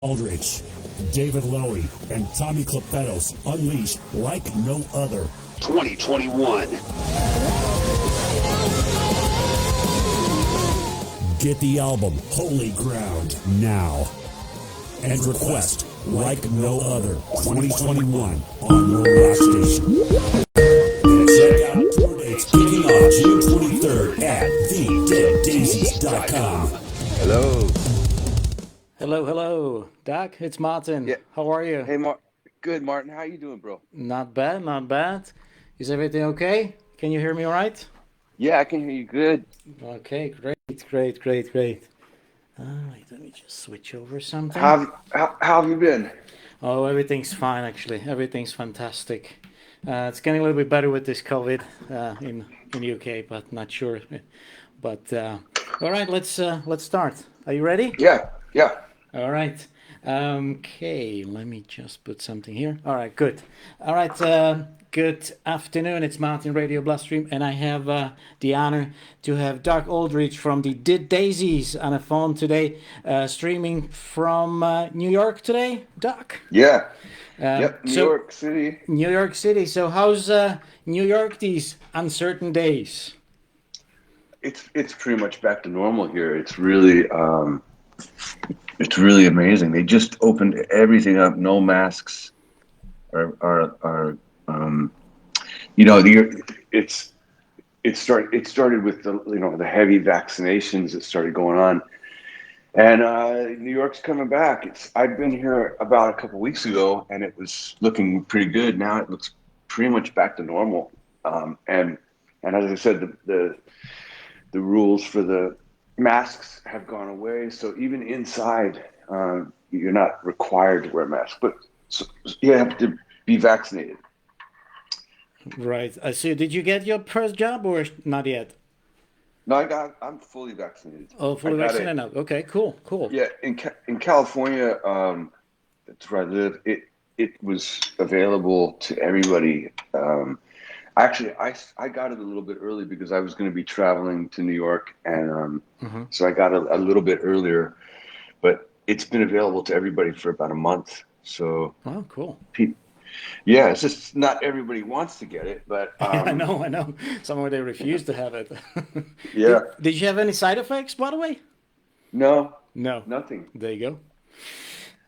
Aldrich, David Lowy, and Tommy Klepetos unleash like no other. 2021. Get the album Holy Ground now. And request Like No Other 2021 on your rock station. And check out tour dates kicking off June 23rd at thedeaddaisies.com. Hello. Hello, Doc. It's Martin. Yeah. How are you? Hey, Good, Martin. How you doing, bro? Not bad. Is everything okay? Can you hear me all right? Yeah, I can hear you good. Okay, great. All right, let me just switch over something. How have you been? Oh, everything's fine, actually. Everything's fantastic. It's getting a little bit better with this COVID in UK, but not sure. But all right, let's start. Are you ready? Yeah. All right. Okay, let me just put something here. All right, good. All right, good afternoon. It's Martin Radio Bloodstream, and I have the honor to have Doc Aldrich from the Dead Daisies on the phone today, streaming from New York today, Doc? Yeah. Yep, New York City. New York City. So how's New York these uncertain days? It's pretty much back to normal here. It's really amazing. They just opened everything up. No masks. It started with the heavy vaccinations that started going on, and New York's coming back. I've been here about a couple weeks ago, and it was looking pretty good. Now it looks pretty much back to normal. And as I said, the rules for the masks have gone away, so even inside, you're not required to wear a mask, but you have to be vaccinated. Right. I see. Did you get your first job or not yet? No, I'm fully vaccinated. Oh, fully vaccinated now. Okay, cool. Yeah, in California, that's where I live. It was available to everybody. Actually, I got it a little bit early because I was going to be traveling to New York, and so I got it a little bit earlier. But it's been available to everybody for about a month. So, oh, cool. Yeah, it's just not everybody wants to get it, but I know. Somewhere they refuse to have it. Yeah. Did you have any side effects, by the way? No, nothing. There you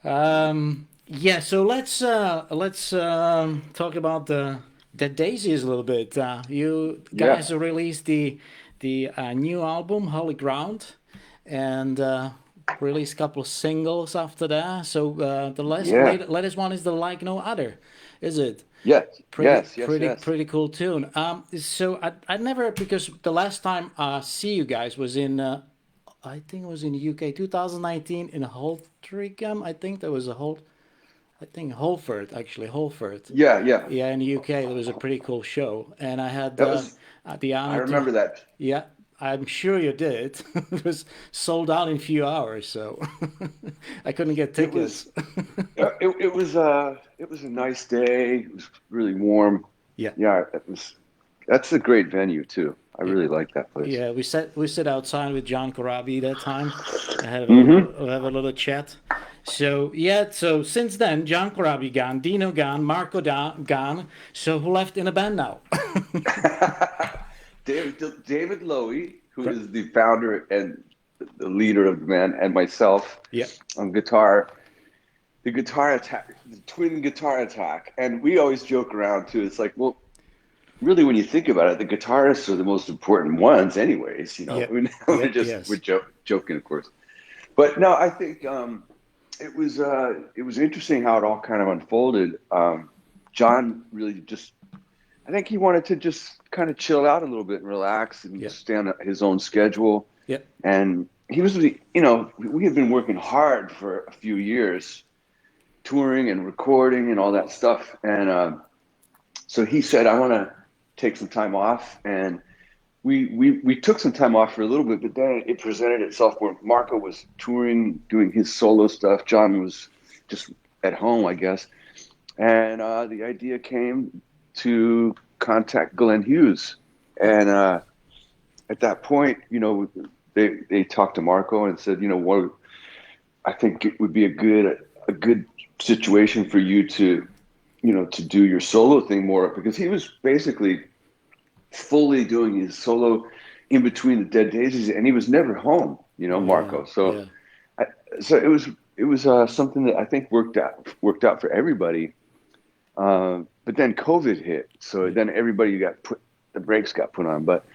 go. Yeah. So let's talk about the Dead Daisies a little bit. You guys have released the new album, Holy Ground, and released a couple of singles after that. So the latest one is the Like No Other, is it? Yes. Pretty cool tune. So I never, because the last time I see you guys was in I think it was in the UK 2019 in Holtringham. I think there was Holford. Yeah, in the UK. It was a pretty cool show, and I had the honor. I remember that. Yeah, I'm sure you did. It was sold out in a few hours, so I couldn't get tickets. It was a nice day. It was really warm. Yeah. That's a great venue too. I really like that place. Yeah, we sit outside with John Corabi that time. I had have a little chat. So since then, John Corabi gone, Dino gone, Marco gone. So who left in the band now? David Lowy, who is the founder and the leader of the band, and myself on guitar. The guitar attack, the twin guitar attack, and we always joke around too. It's like, well, really, when you think about it, the guitarists are the most important ones, anyways. We're joking, of course. But no, I think it was interesting how it all kind of unfolded. John really I think he wanted to just kind of chill out a little bit and relax and stay on his own schedule. Yeah. And he was, we had been working hard for a few years, touring and recording and all that stuff. And so he said, I want to take some time off. And we took some time off for a little bit, but then it presented itself where Marco was touring, doing his solo stuff. John was just at home, I guess. And the idea came to contact Glenn Hughes. And at that point, they talked to Marco and said, I think it would be a good situation for you to, to do your solo thing more, because he was basically fully doing his solo in between the Dead Daisies, and he was never home, Marco. So, Yeah. so it was something that I think worked out for everybody. But then COVID hit, so then everybody the brakes got put on. But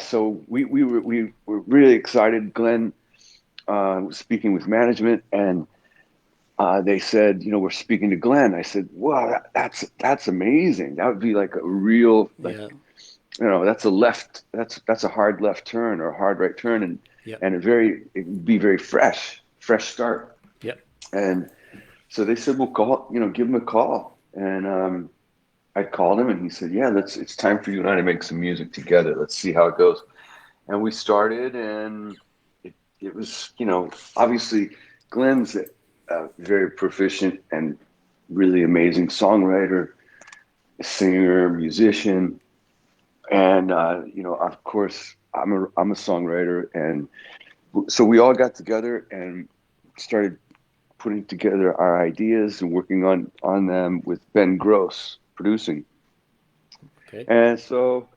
so we were really excited. Glenn was speaking with management, and they said, we're speaking to Glenn. I said, wow, that's amazing. That would be like a real, that's a hard left turn or a hard right turn, and it would be very fresh start. Yep. And so they said, we'll give him a call. And I called him, and he said, yeah, it's time for you and I to make some music together. Let's see how it goes. And we started, and it was, obviously Glenn's a very proficient and really amazing songwriter, singer, musician. And, of course, I'm a songwriter. And so we all got together and started putting together our ideas and working on them with Ben Gross producing. Okay. And so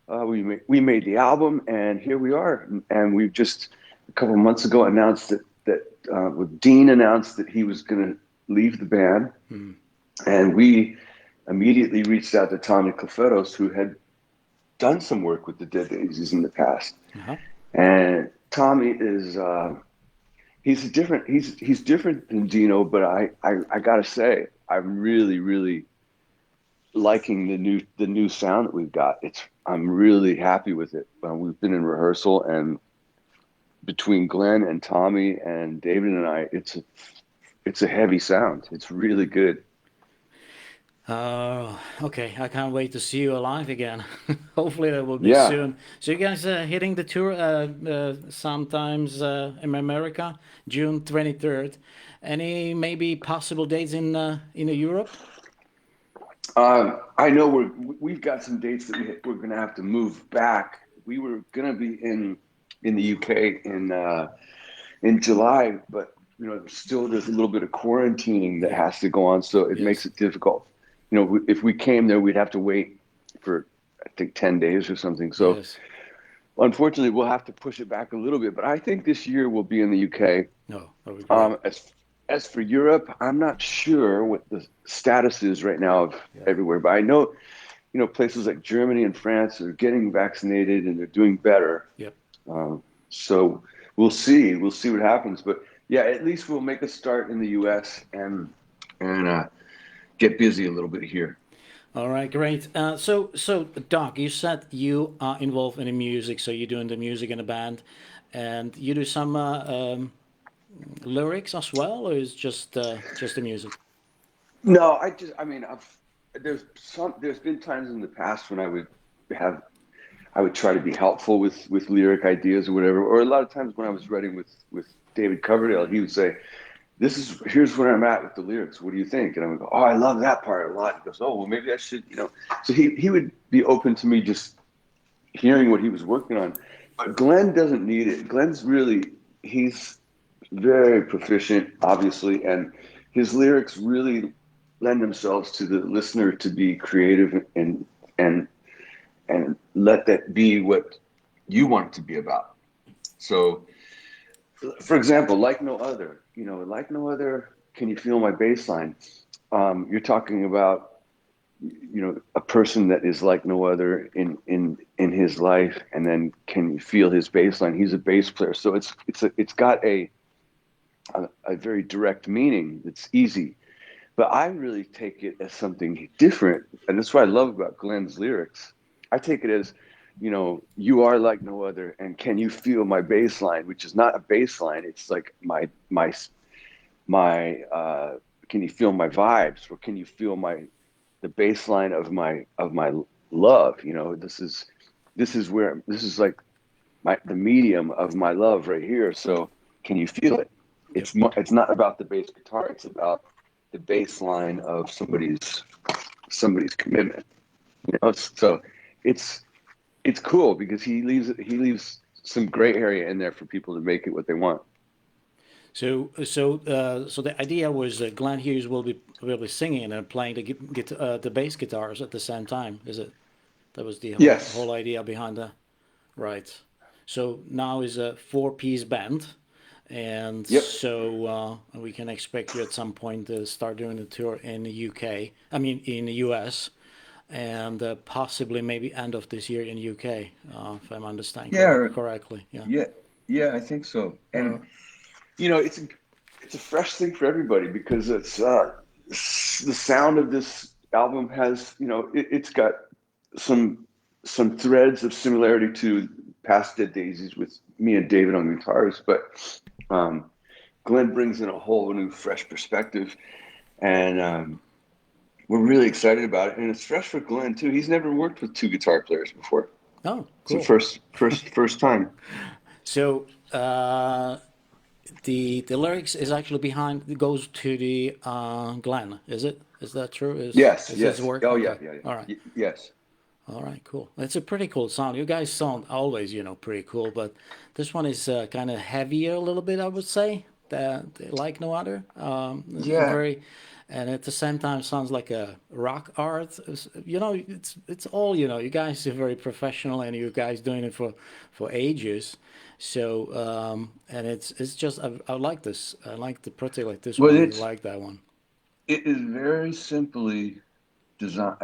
we made the album, and here we are. And we've just a couple of months ago announced that Dean announced that he was going to leave the band. And we immediately reached out to Tommy Clefetos, who had done some work with the Dead Daisies in the past. And Tommy is he's different than Dino, but I gotta say, I'm really, really liking the new sound that we've got. I'm really happy with it. We've been in rehearsal, and between Glenn and Tommy and David and I, it's a heavy sound. It's really good. Okay, I can't wait to see you alive again. Hopefully that will be soon. So you guys are hitting the tour sometimes in America, June 23rd. Any maybe possible dates in Europe? I know we've got some dates that we're going to have to move back. We were going to be in the UK in July, but still there's a little bit of quarantining that has to go on, so it makes it difficult. If we came there, we'd have to wait for, I think, 10 days or something. So unfortunately, we'll have to push it back a little bit. But I think this year we'll be in the UK. As for Europe, I'm not sure what the status is right now of everywhere. But I know, places like Germany and France are getting vaccinated and they're doing better. So we'll see. We'll see what happens. But yeah, at least we'll make a start in the US and get busy a little bit here. All right, great. So Doc, you said you are involved in the music, so you're doing the music in a band, and you do some lyrics as well, or is just the music? No, there's been times in the past when I would try to be helpful with lyric ideas or whatever, or a lot of times when I was writing with David Coverdale, he would say, here's where I'm at with the lyrics. What do you think? And I would go, oh, I love that part a lot. He goes, oh, well, maybe I should, So he would be open to me just hearing what he was working on. But Glenn doesn't need it. He's very proficient, obviously, and his lyrics really lend themselves to the listener to be creative and let that be what you want it to be about. So, for example, Like No Other, Like No Other, Can You Feel My Bassline? You're talking about, a person that is like no other in his life, and then can you feel his bassline? He's a bass player, so it's got a very direct meaning. It's easy, but I really take it as something different, and that's what I love about Glenn's lyrics. I take it as, you are like no other, and can you feel my bass line, which is not a bass line. It's like my can you feel my vibes, or can you feel the bass line of my love? This is like the medium of my love right here. So can you feel it? It's not about the bass guitar. It's about the bass line of somebody's commitment. So it's cool because he leaves some gray area in there for people to make it what they want. So the idea was that Glenn Hughes will be singing and playing the bass guitars at the same time. Is it? That was the Yes. whole idea behind that, right? So now is a four-piece band, and Yep. so we can expect you at some point to start doing the tour in the UK. I mean, in the US, and possibly maybe end of this year in UK, if I'm understanding Yeah. correctly. Yeah. Yeah. Yeah. I think so. Uh, And it's a fresh thing for everybody because it's the sound of this album has it's got some threads of similarity to past Dead Daisies with me and David on guitars, but um, Glenn brings in a whole new fresh perspective, and we're really excited about it. And it's fresh for Glenn too. He's never worked with two guitar players before. oh, It's the cool. first time. So the lyrics is actually behind goes to the Glenn. Is it? Is that true? Yes, Is his yes. work? Oh yeah, Okay. yeah, All right. yeah. Yes. All right. Cool. It's a pretty cool sound. You guys sound always, pretty cool, but this one is kind of heavier a little bit, I would say. That like no other. Yeah. Very, and at the same time sounds like a rock art. It's all. You guys are very professional, and you guys doing it for ages. So and it's just I like this. I like the project like this Well, one. I like that one. it is very simply designed.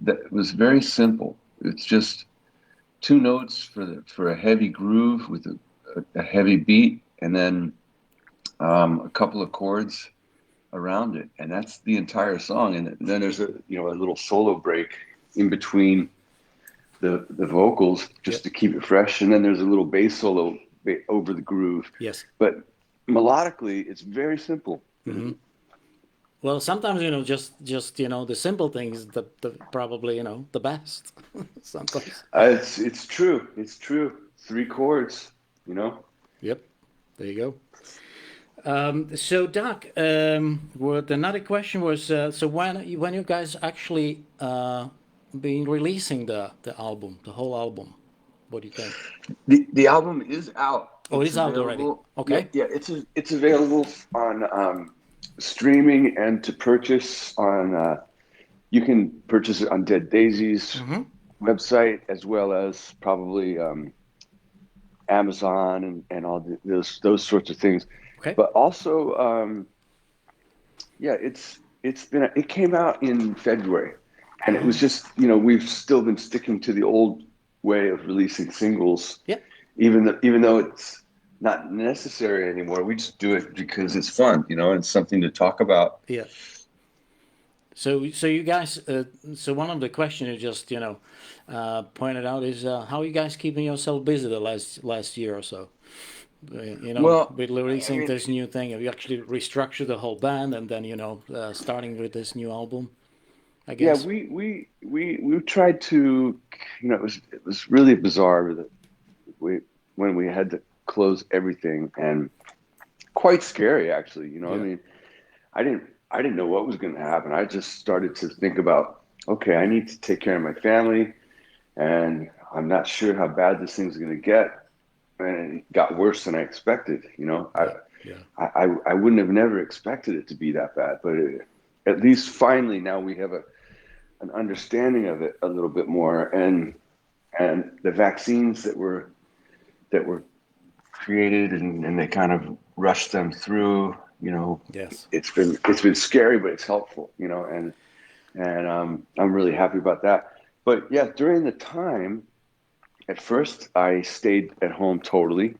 That was very simple. It's just two notes for a heavy groove with a heavy beat, and then a couple of chords around it, and that's the entire song. And then there's a little solo break in between the vocals Yep. just to keep it fresh, and then there's a little bass solo over the groove. Yes. But melodically, it's very simple. Hmm. Well, sometimes just the simple things the probably the best. Sometimes. It's true. It's true. Three chords. You know. Yep. There you go. So Doc, what another question was so when you guys actually been releasing the album, the whole album, what do you think? The album is out. Oh, it It's is out already. available. Yeah, Okay. yeah. It's available on streaming and to purchase on. You can purchase it on Dead Daisies Mm-hmm. website as well as probably Amazon and all those sorts of things. Okay. But also, yeah, it came out in February, and it was just we've still been sticking to the old way of releasing singles, Yeah. even though it's not necessary anymore. We just do it because it's fun, and it's something to talk about. Yeah. So you guys, so one of the questions you just pointed out is how you guys keeping yourself busy the last year or so. Well, With I releasing mean, this new thing, have you actually restructured the whole band and then starting with this new album? I yeah, guess. we tried to, it was really bizarre that when we had to close everything, and quite scary actually. I Yeah. mean, I didn't know what was going to happen. I just started to think about, okay, I need to take care of my family, and I'm not sure how bad this thing's going to get. And it got worse than I expected. Yeah. Yeah. I wouldn't have never expected it to be that bad, but at least finally now we have an understanding of it a little bit more, and the vaccines that were created, and they kind of rushed them through. Yes. It's been scary, but it's helpful. And I'm really happy about that. But yeah, during the time, at first I stayed at home totally,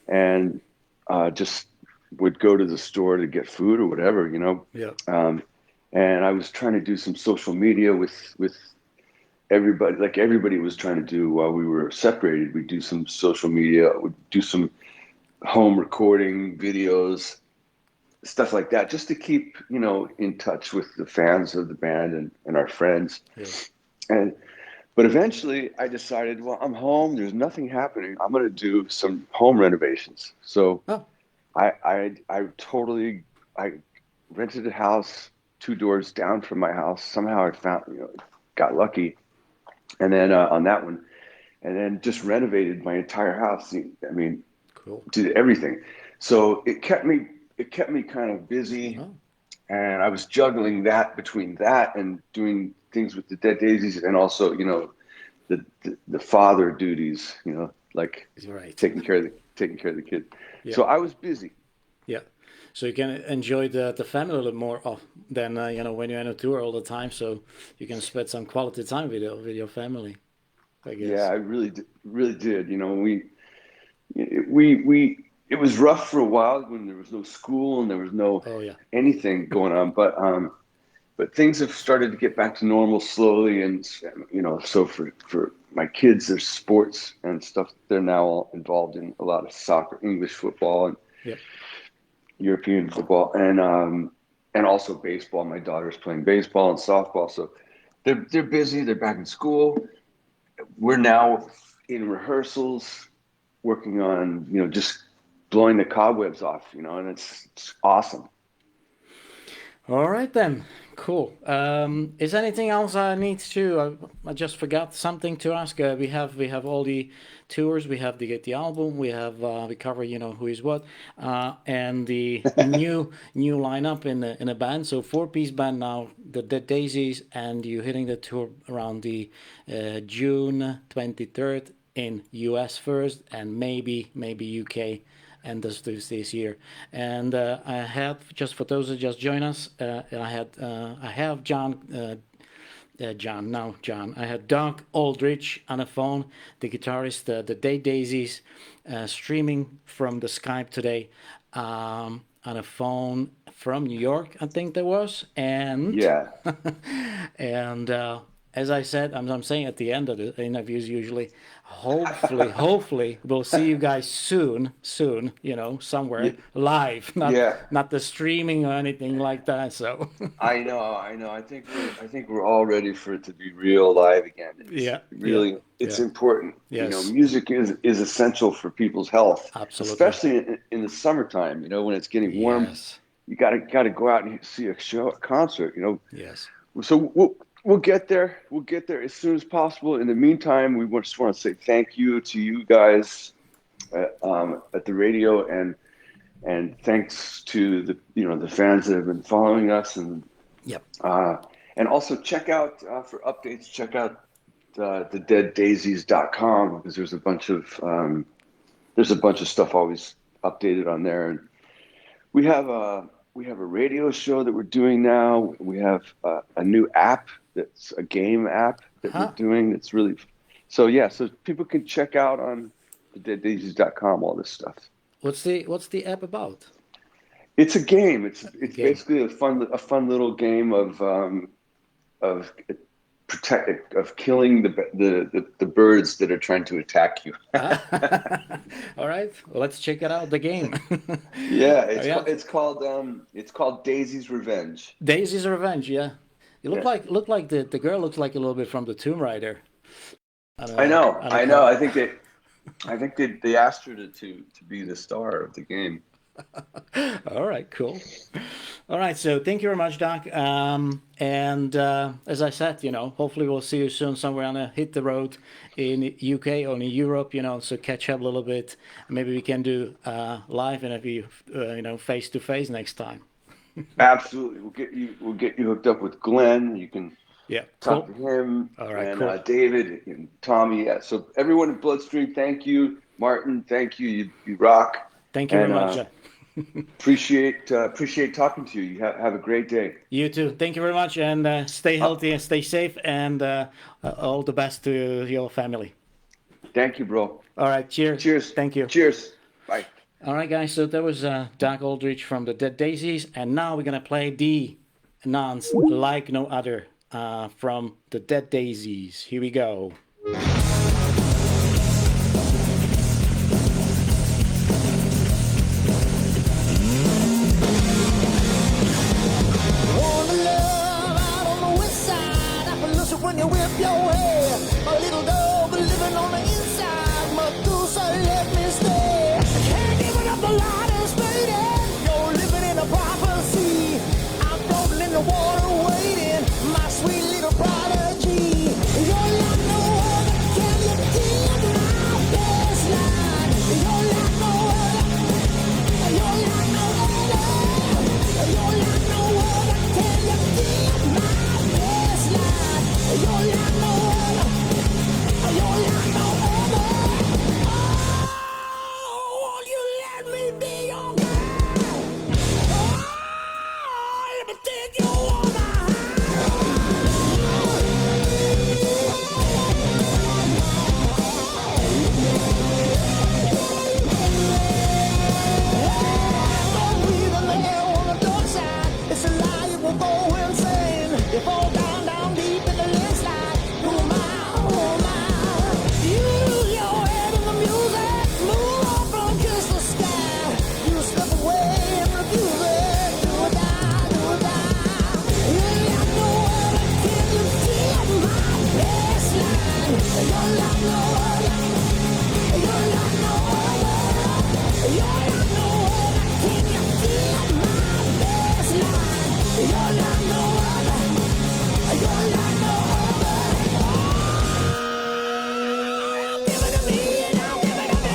and just would go to the store to get food or whatever. Yeah. And I was trying to do some social media with everybody, like everybody was trying to do while we were separated. We'd do some social media, we'd do some home recording videos, stuff like that, just to keep, in touch with the fans of the band and our friends. Yeah. But eventually I decided, well, I'm home, there's nothing happening. I'm going to do some home renovations. So Oh. I rented a house 2 doors down from my house. Somehow I found, got lucky. And then on that one, and then just renovated my entire house. I mean, Cool. did everything. So it kept me kind of busy, and I was juggling that between that and doing things with the Dead Daisies, and also, you know, the father duties, you know, like taking care of the kid. Yeah. So I was busy. Yeah. So you can enjoy the family a little more than you know, when you're on a tour all the time. So you can spend some quality time with your family, I guess. Yeah, I really did. You know, it was rough for a while when there was no school and there was no anything going on, but things have started to get back to normal slowly, and you know, so for my kids, there's sports and stuff. They're now all involved in a lot of soccer, English football, and European football, and also baseball. My daughter's playing baseball and softball, so they're busy. They're back in school. We're now in rehearsals, working on, you know, just blowing the cobwebs off, you know, and it's awesome. All right then, cool. Is anything else I need to? I just forgot something to ask. We have all the tours. We have the album. We cover, you know, who is what, and the new lineup in a band. So 4-piece band now, the Dead Daisies, and you're hitting the tour around the June 23rd in US first, and maybe UK. And this year, and I had, just for those who just joined us, I have John. I had Doug Aldrich on the phone, the guitarist, the Dead Daisies, streaming from the Skype today, on a phone from New York, I think there was, and and as I said, I'm saying at the end of the interviews usually, hopefully we'll see you guys soon, you know, somewhere live, not the streaming or anything like that. So I know. I think we're all ready for it to be real live again. It's important. Yes. You know, music is essential for people's health. Absolutely. Especially in the summertime, you know, when it's getting warm. Yes. You gotta go out and see a concert, you know. Yes. So we'll get there. We'll get there as soon as possible. In the meantime, we just want to say thank you to you guys at the radio, and thanks to the fans that have been following us, and also check out for updates. Check out the deaddaisies.com, because there's a bunch of stuff always updated on there, and we have a radio show that we're doing now. We have a new app that's a game app that we're doing. It's really so people can check out on the deaddaisies.com all this stuff. What's the app about? It's a game. It's basically a fun little game of killing the birds that are trying to attack you. All right, well, let's check it out. The game. It's called Daisy's Revenge. Daisy's Revenge. Yeah, you look like the girl looks like a little bit from the Tomb Raider. I know. I think they asked her to be the star of the game. All right, cool. All right, so thank you very much, Doc. And as I said, you know, hopefully we'll see you soon somewhere on hit the road in UK or in Europe, you know, so catch up a little bit. Maybe we can do live interview, face to face next time. Absolutely, we'll get you hooked up with Glenn. You can talk to him. All right, and David and Tommy. Yeah. So everyone at Bloodstream, thank you. Martin, thank you. You rock. Thank you very much. Appreciate talking to you. You have a great day. You too. Thank you very much, and stay healthy and stay safe, and all the best to your family. Thank you, bro. All right. Cheers. Cheers. Thank you. Cheers. Bye. All right, guys. So that was Doug Aldrich from the Dead Daisies, and now we're gonna play the Nonce Like No Other from the Dead Daisies. Here we go. When you whip your hair, a little dog living on the inside. Medusa, let me stay. Can't give it up the light is fading. You're living in a prophecy. I'm floating in the water waiting. My sweet little prodigy. You're like no to take you on a don't breathe in the air on the dark side. It's a lie, you will go insane. You fall down, down deep in the landslide. Oh my. You lose your head in the music. Move up and kiss the sky. You slip away and refuse it. Do or die, do or die. You got no other, can you feel my baseline? You're like no other. You're like no other. You're like no other, can you feel my baseline? You're like no other. You're like no other. Give it to me now, give it to me.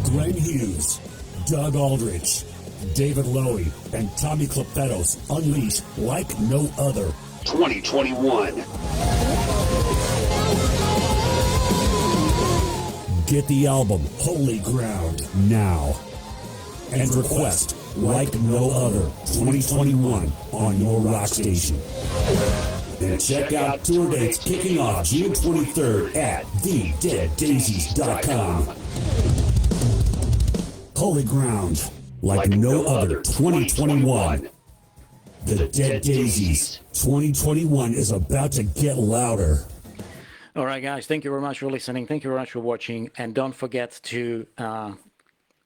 Glenn Hughes, Doug Aldrich, David Lowy, and Tommy Klepetos unleash like no other. 2021. Get the album Holy Ground now. And request Like No Other 2021 on your rock station. And check out tour dates kicking off June 23rd at thedeaddaisies.com. Holy Ground, like no other 2021. The Dead Daisies 2021 is about to get louder. All right, guys, thank you very much for listening. Thank you very much for watching. And don't forget to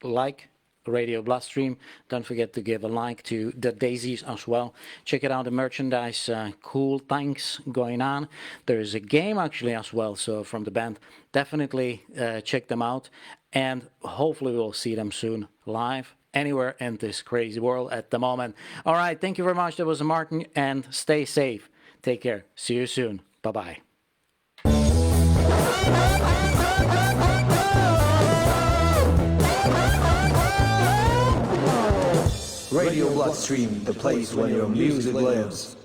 like Radio Bloodstream. Don't forget to give a like to Dead Daisies as well. Check it out, the merchandise, cool things going on. There is a game actually as well, so from the band. Definitely check them out. And hopefully we'll see them soon live anywhere in this crazy world at the moment. All right, thank you very much. That was Martin, and stay safe. Take care. See you soon. Bye-bye. Radio Bloodstream, the place where your music lives.